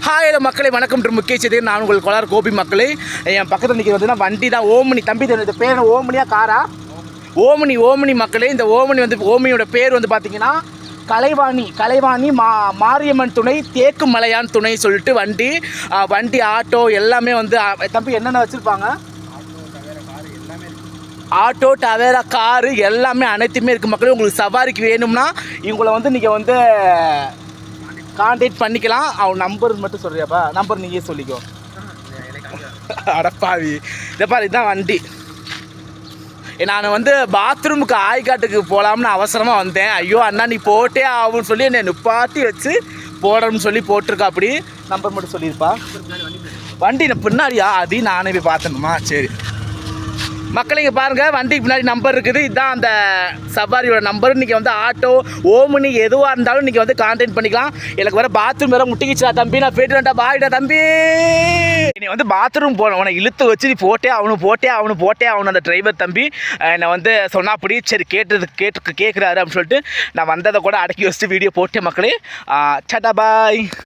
Hi மக்களே, வணக்கம். முக்கிய செய்தி, நான் உங்கள் கோலார் கோபி மக்களே. என் பக்கத்தில் நிற்கிறது வந்து வண்டி தான், ஓமினி. தம்பி இந்த பேர் ஓமினியா காரா? ஓமினி மக்களே. இந்த ஓமினியோட பேர் வந்து பார்த்தீங்கன்னா கலைவாணி மாரியம்மன் துணை தேக்கு மலையான் துணை சொல்லிட்டு வண்டி ஆட்டோ எல்லாமே வந்து. தம்பி என்னென்ன வச்சுருப்பாங்க? ஆட்டோ, டவேரா, காரு எல்லாமே அனைத்துமே இருக்குது மக்களே. உங்களுக்கு சவாரிக்கு வேணும்னா இவங்களை வந்து நீங்கள் வந்து கான்டாக்ட் பண்ணிக்கலாம். அவன் நம்பர் மட்டும் சொல்கிறியாப்பா? நம்பர் நீயே சொல்லிக்கோ. அடப்பாவி, இதை பாரு, இதுதான் வண்டி. நான் வந்து பாத்ரூமுக்கு ஆய்காட்டுக்கு போகலாம்னு அவசரமாக வந்தேன். ஐயோ அண்ணா நீ போட்டே ஆகும்னு சொல்லி என்னை நிப்பாட்டி வச்சு போடணும்னு சொல்லி போட்டிருக்கா. அப்படி நம்பர் மட்டும் சொல்லியிருப்பா. வண்டி பின்னாடியா? அதையும் நானே போய் பார்த்தணுமா? சரி மக்கள், இங்கே பாருங்கள், வண்டிக்கு பின்னாடி நம்பர் இருக்குது. இதுதான் அந்த சவாரியோட நம்பர். இன்றைக்கி வந்து ஆட்டோ, ஓமினி எதுவாக இருந்தாலும் இன்றைக்கி வந்து கான்டாக்ட் பண்ணிக்கலாம். எனக்கு வேறு பாத்ரூம் வேறு முட்டிக்கிச்சா தம்பி. நான் போய்ட்டு வேண்டாம், பாய்டா தம்பி. நீ வந்து பாத்ரூம் போன உன இழுத்து வச்சு நீ போட்டே ஆகணும் அந்த டிரைவர் தம்பி. என்னை வந்து சொன்னா அப்படி சரி கேட்குறாரு அப்படின்னு சொல்லிட்டு நான் வந்ததை கூட அடக்கி வச்சுட்டு வீடியோ போட்டேன் மக்களே. சட்டா பாய்.